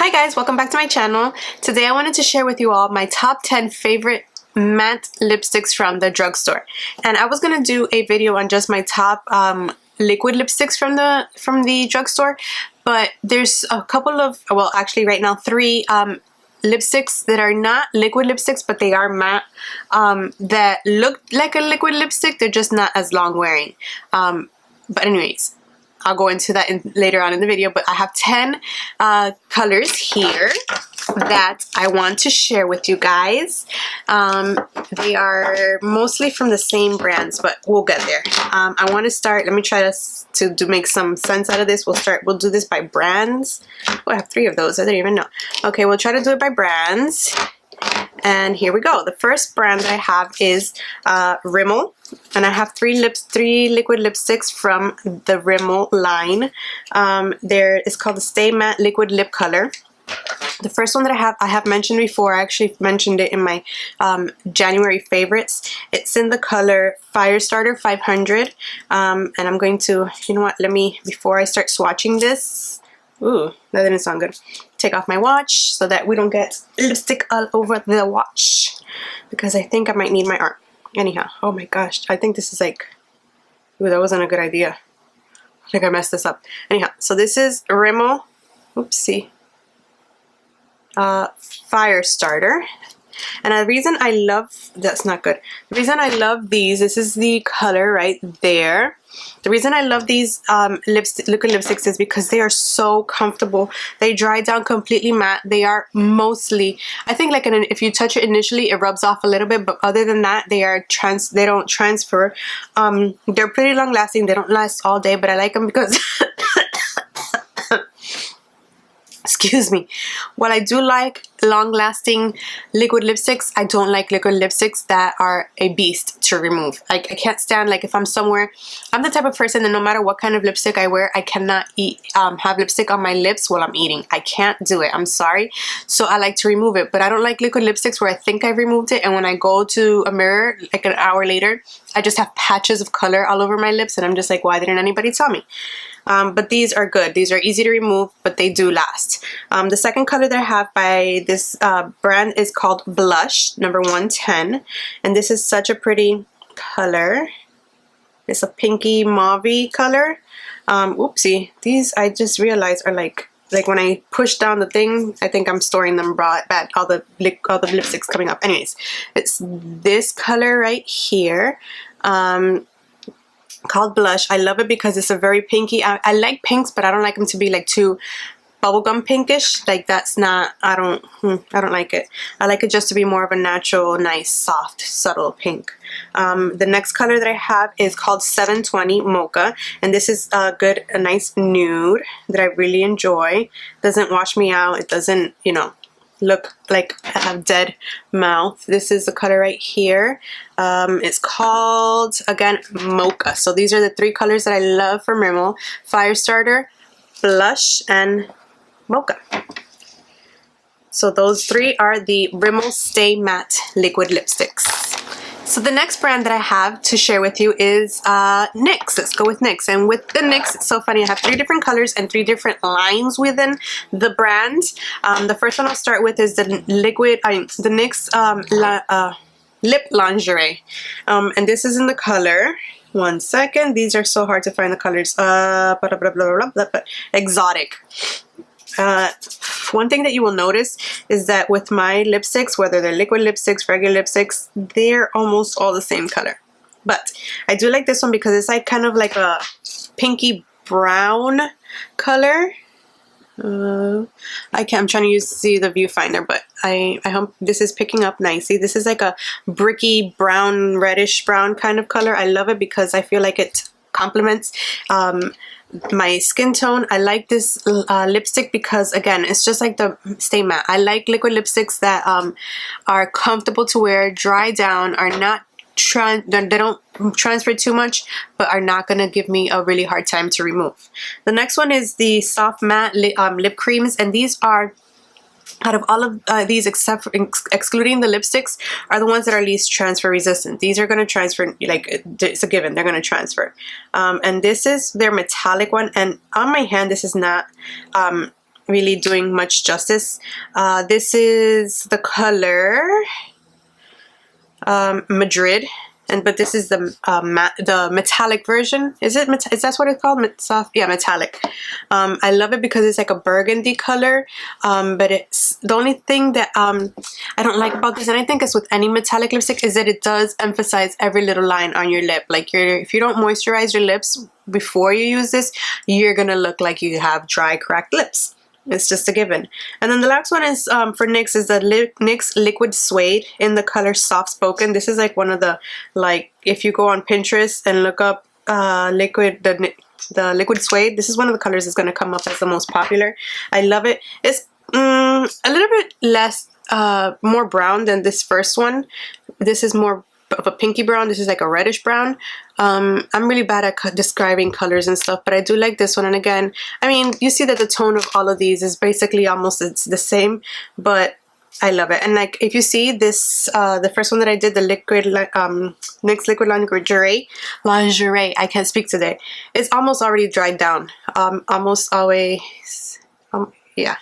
Hi guys, welcome back to my channel. Today I wanted to share with you all my top 10 favorite matte lipsticks from the drugstore. And I was going to do a video on just my top liquid lipsticks from the drugstore, but there's a couple of, well actually right now 3 lipsticks that are not liquid lipsticks, but they are matte, that look like a liquid lipstick. They're just not as long wearing. But anyways, I'll go into that later on in the video, but I have 10 colors here that I want to share with you guys. They are mostly from the same brands, but we'll get there. I want to start, let me try to make some sense out of this. We'll do this by brands. Oh, I have 3 of those. I didn't even know. Okay, we'll try to do it by brands. And here we go. The first brand that I have is Rimmel, and I have 3 liquid lipsticks from the Rimmel line. It's called the Stay Matte Liquid Lip Color. The first one that I have mentioned before. I actually mentioned it in my January favorites. It's in the color Firestarter 500, and I'm going to, you know what? Before I start swatching this. Ooh, that didn't sound good. Take off my watch so that we don't get lipstick all over the watch, because I think I might need my arm. Anyhow, oh my gosh, I think this is like, ooh, that wasn't a good idea. I think I messed this up. Anyhow, so this is Rimmel, oopsie, Firestarter. And the reason I love, that's not good. The reason I love these, this is the color right there. The reason I love these liquid lipsticks is because they are so comfortable. They dry down completely matte. They are mostly, I think like if you touch it initially, it rubs off a little bit, but other than that, they don't transfer. They're pretty long lasting. They don't last all day, but I like them because excuse me. While I do like long-lasting liquid lipsticks, I don't like liquid lipsticks that are a beast to remove. I can't stand, like, if I'm somewhere, I'm the type of person that no matter what kind of lipstick I wear, I cannot have lipstick on my lips while I'm eating. I can't do it. I'm sorry. So I like to remove it. But I don't like liquid lipsticks where I think I've removed it, and when I go to a mirror like an hour later, I just have patches of color all over my lips, and I'm just like, why didn't anybody tell me? But these are good. These are easy to remove, but they do last. The second color that I have by this brand is called Blush, number 110. And this is such a pretty color. It's a pinky mauve color. Oopsie. These I just realized are like when I push down the thing, I think I'm storing them bad. All the lipsticks coming up. Anyways, it's this color right here. Called Blush. I love it because it's a very pinky. I like pinks, but I don't like them to be like too bubblegum pinkish. Like that's not, I don't like it. I like it just to be more of a natural, nice, soft, subtle pink. The next color that I have is called 720 Mocha, and this is a nice nude that I really enjoy. Doesn't wash me out. It doesn't, you know, look like I have dead mouth. This is the color right here. It's called, again, Mocha. So these are the 3 colors that I love from Rimmel: Firestarter, Blush, and Mocha. So those 3 are the Rimmel Stay Matte Liquid Lipsticks. So the next brand that I have to share with you is NYX. Let's go with NYX. And with the NYX, it's so funny. I have 3 different colors and 3 different lines within the brand. The first one I'll start with is the NYX Lip Lingerie. And this is in the color, one second. These are so hard to find the colors. Exotic. One thing that you will notice is that with my lipsticks, whether they're liquid lipsticks, regular lipsticks, they're almost all the same color. But I do like this one because it's like kind of like a pinky brown color. I'm trying to see the viewfinder, but I hope this is picking up nicely. This is like a bricky brown, reddish brown kind of color. I love it because I feel like it complements my skin tone. I like this lipstick because, again, it's just like the Stay Matte. I like liquid lipsticks that are comfortable to wear, dry down, are not they don't transfer too much, but are not going to give me a really hard time to remove. The next one is the Soft Matte lip creams, and these are, out of all of these, excluding the lipsticks, are the ones that are least transfer resistant. These are going to transfer, like, it's a given, they're going to transfer. And this is their metallic one, and on my hand, this is not really doing much justice. This is the color Madrid, but this is the metallic version. Is that what it's called? Soft, yeah, metallic. I love it because it's like a burgundy color. But it's the only thing that I don't like about this, and I think it's with any metallic lipstick, is that it does emphasize every little line on your lip. Like if you don't moisturize your lips before you use this, you're gonna look like you have dry, cracked lips. It's just a given. And then the last one is for NYX is the NYX Liquid Suede in the color Soft Spoken. This is like one of the, like, if you go on Pinterest and look up the Liquid Suede, this is one of the colors that's going to come up as the most popular. I love it. It's a little bit less, more brown than this first one. This is more of a pinky brown. This is like a reddish brown. I'm really bad at describing colors and stuff, but I do like this one. And again, I mean, you see that the tone of all of these is basically almost it's the same, but I love it. And like if you see this, the first one that I did, the NYX Liquid Lingerie, I can't speak today. It's almost already dried down. Almost always, yeah.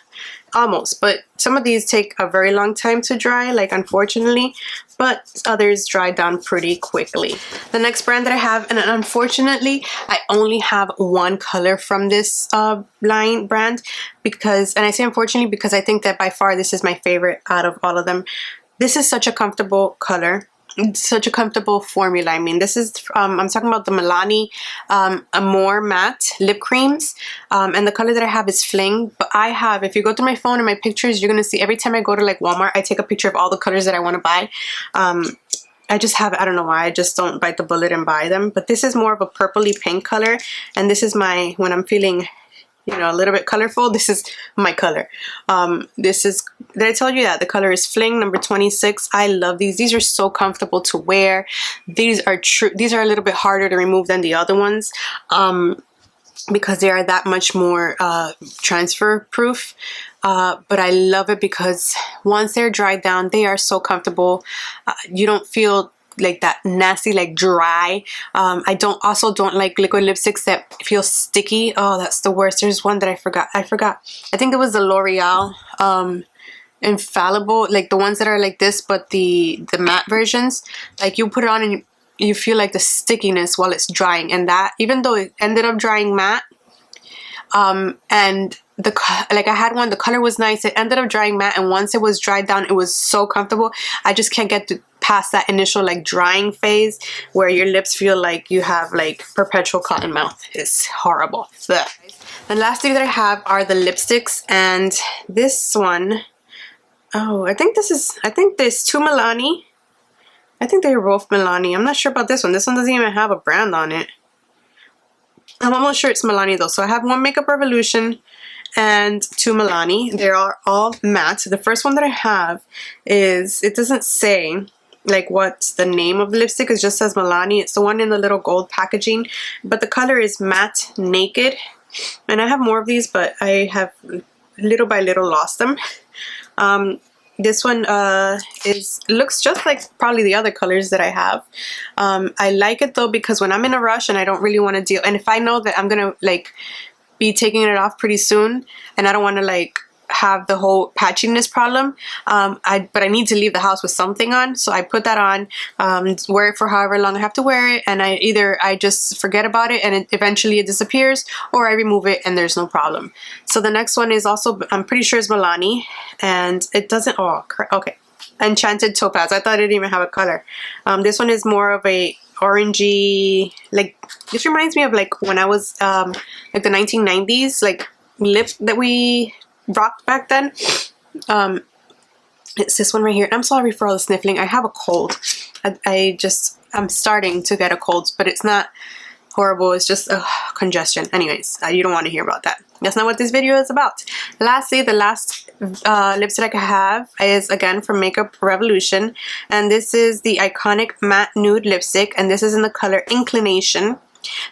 Almost, but some of these take a very long time to dry, like unfortunately, but others dry down pretty quickly. The next brand that I have, and unfortunately I only have one color from this line brand, because, and I say unfortunately because I think that by far this is my favorite out of all of them. This is such a comfortable color. Such a comfortable formula. I mean, this is I'm talking about the Milani Amore matte lip creams, and the color that I have is Fling. But I have, if you go through my phone and my pictures, you're gonna see every time I go to like Walmart, I take a picture of all the colors that I want to buy. I just have, I don't know why, I just don't bite the bullet and buy them. But this is more of a purpley pink color, and this is my, when I'm feeling, you know, a little bit colorful, this is my color. This is, did I tell you that? The color is Fling number 26. I love these. These are so comfortable to wear. These are a little bit harder to remove than the other ones, because they are that much more transfer proof. But I love it because once they're dried down, they are so comfortable. You don't feel like that nasty, like dry. I also don't like liquid lipsticks that feel sticky. Oh, that's the worst. There's one that I forgot. I think it was the L'Oreal Infallible, like the ones that are like this, but the matte versions. Like you put it on and you feel like the stickiness while it's drying, and that, even though it ended up drying matte, and like I had one, the color was nice, it ended up drying matte, and once it was dried down, it was so comfortable. I just can't get past that initial like drying phase where your lips feel like you have like perpetual cotton mouth. It's horrible. Ugh. The last thing that I have are the lipsticks, and this one, oh, I think there's two Milani. I think they're both Milani. I'm not sure about this one. This one doesn't even have a brand on it. I'm almost sure it's Milani though. So I have one Makeup Revolution and two Milani. They are all matte. The first one that I have is, it doesn't say like what's the name of the lipstick, it just says Milani. It's the one in the little gold packaging, but the color is Matte Naked. And I have more of these, but I have little by little lost them. This one looks just like probably the other colors that I have. I like it though because when I'm in a rush and I don't really want to deal, and if I know that I'm gonna like be taking it off pretty soon and I don't want to like have the whole patchiness problem, but I need to leave the house with something on, so I put that on, wear it for however long I have to wear it, and I just forget about it and eventually it disappears, or I remove it and there's no problem. So the next one is also, I'm pretty sure it's Milani, and it doesn't, oh okay, Enchanted Topaz. I thought it didn't even have a color. This one is more of a orangey, like, this reminds me of like when I was like the 1990s like lip that we rocked back then. It's this one right here. I'm sorry for all the sniffling. I have a cold. I'm starting to get a cold, but it's not horrible. It's just congestion. Anyways, you don't want to hear about that. That's not what this video is about. Lastly, the last lipstick I have is again from Makeup Revolution, and this is the iconic matte nude lipstick, and this is in the color Inclination.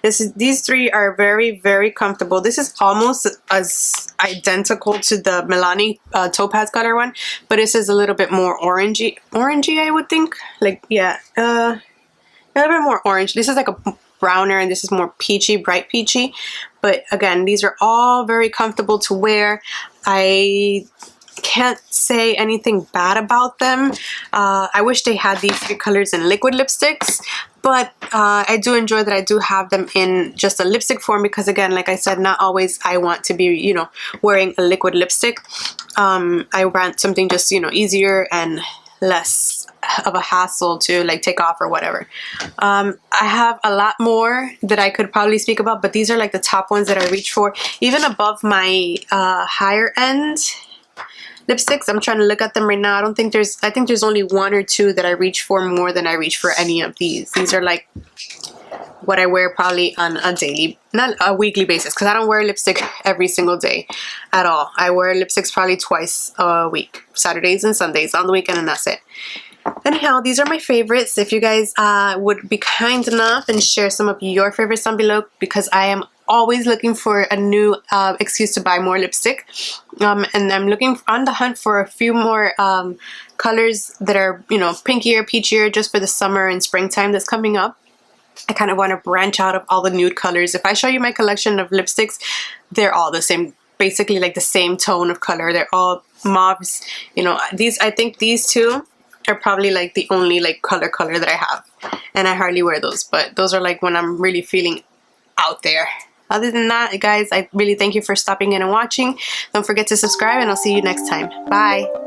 These three are very, very comfortable. This is almost as identical to the Milani Topaz color one, but this is a little bit more orangey, I would think. Like, yeah, a little bit more orange. This is like a browner, and this is more peachy, bright peachy. But again, these are all very comfortable to wear. I can't say anything bad about them. I wish they had these 3 colors in liquid lipsticks, but I do enjoy that I do have them in just a lipstick form, because again, like I said, not always I want to be, you know, wearing a liquid lipstick. I want something just, you know, easier and less of a hassle to like take off or whatever. I have a lot more that I could probably speak about, but these are like the top ones that I reach for. Even above my higher end lipsticks, I'm trying to look at them right now. I think there's only 1 or 2 that I reach for more than I reach for any of these. These are like what I wear probably on a daily, not a weekly basis, because I don't wear lipstick every single day at all. I wear lipsticks probably twice a week, Saturdays and Sundays on the weekend, and that's it. Anyhow, these are my favorites. If you guys would be kind enough and share some of your favorites down below, because I am always looking for a new excuse to buy more lipstick, and I'm looking on the hunt for a few more colors that are, you know, pinkier, peachier, just for the summer and springtime that's coming up. I kind of want to branch out of all the nude colors. If I show you my collection of lipsticks, they're all the same, basically like the same tone of color. They're all mauves. You know, I think these 2 are probably like the only like color that I have, and I hardly wear those, but those are like when I'm really feeling out there. Other than that, guys, I really thank you for stopping in and watching. Don't forget to subscribe, and I'll see you next time. Bye.